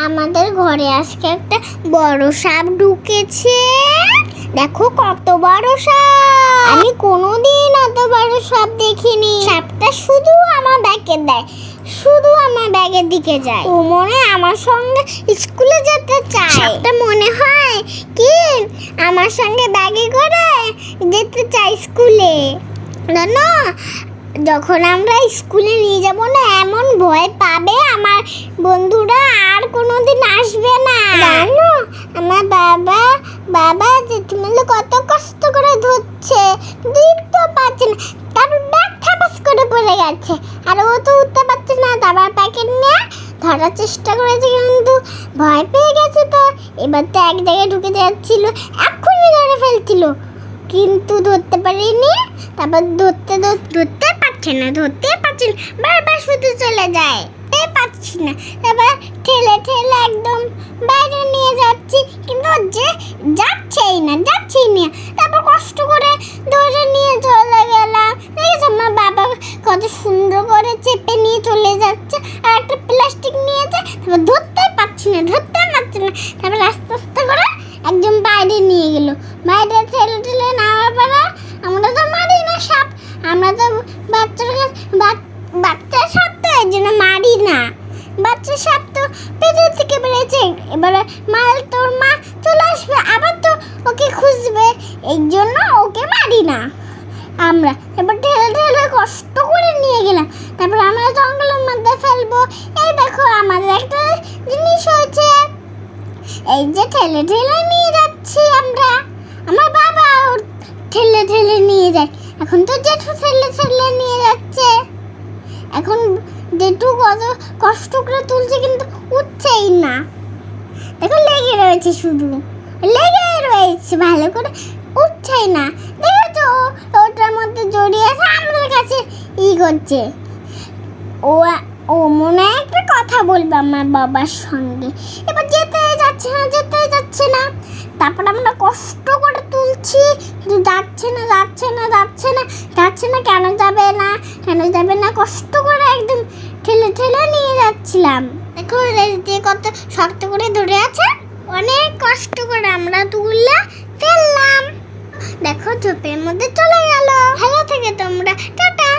আমাদের ঘরে আজকে একটা বড় সাপ ঢুকেছে। দেখো কত বড় সাপ, আমি কোনোদিন এত বড় সাপ দেখিনি। সাপটা শুধু আমার ব্যাগে দেয়, শুধু আমার ব্যাগের দিকে যায়। ও মনে আমার সঙ্গে স্কুলে যেতে চায়। সাপটা মনে হয় কি আমার সঙ্গে ব্যাগে করে যেতে চায় স্কুলে। জানো, যখন আমরা স্কুলে নিয়ে যাব না, এমন ভয় পাবে আমার বন্ধুরা, আর কোনোদিন আসবে না। জানো, আমার বাবা জেঠিমালে কত কষ্ট করে ধরছে, দিতে পারছে না, তারপর ব্যাগ ঠাপাস করে পড়ে গেছে, আর ও তো উঠতে পারছে না। তারপর প্যাকেট নিয়ে ধরার চেষ্টা করেছে, কিন্তু ভয় পেয়ে গেছে। তো এবার তো এক জায়গায় ঢুকে যাচ্ছিল, এক্ষুনি ধরে ফেলছিল, কিন্তু ধরতে পারিনি। তারপর ধরতে পারছে না, বারবার শুধু চলে যায়, পাচ্ছি না। এবার ঠেলে একদম বাইরে নিয়ে যাচ্ছি, কিন্তু যে যাচ্ছেই না। তারপর কষ্ট করে ধরে নিয়ে চলে গেলাম। দেখেছো আমার বাবা কত সুন্দর করে চেপে নিয়ে চলে যাচ্ছে, আর একটা প্লাস্টিক নিয়েছে। তারপর ধরতে পারছি না। তারপর আস্তে আস্তে করে একদম বাইরে নিয়ে গেল। বাইরে ঠেলে নেওয়ার পরে আমরা তো মারি না সাপ, আমরা তো বাচ্চা সাপ, তো এই জন্য মারি না। বাচ্চা সাপ তো পেটের থেকে বেড়েছে, এবারে তোর মা চলে আসবে, আবার তো ওকে খুঁজবে, এই জন্য ওকে মারি না আমরা। এবার ঠেলে কষ্ট করে নিয়ে গেলাম। তারপর আমরা জঙ্গলের মধ্যে ফেলবো। এই দেখো আমাদের একটা জিনিস হয়েছে, এই যে ঠেলে নিয়ে যাচ্ছি আমরা। আমার বাবা ঠেলে নিয়ে যায়। এখন তো জেঠু ঠেলে নিয়ে যাচ্ছে। এখন জেঠু কত কষ্ট করে তুলছে, কিন্তু উঠছেই না। দেখো লেগে রয়েছে, শুধু লেগে রয়েছে, ভালো করে উঠছেই না। দেখেছো ওটার মধ্যে জড়িয়ে আছে, আমাদের কাছে করছে। ও মনে হয় একটা কথা বলবে আমার বাবার সঙ্গে। এবার যেতে যাচ্ছে না। তারপর আমরা কষ্ট করে তুলছি, কিন্তু যাচ্ছে না। কেন যাবে না, কষ্ট করে একদম ঠেলে নিয়ে যাচ্ছিলাম। দেখো দিয়ে কত শক্ত করে ধরে আছে, অনেক কষ্ট করে আমরা তুলে ফেললাম। দেখো ঝোপের মধ্যে চলে গেল। ভালো থেকে তোমরা, টাটা।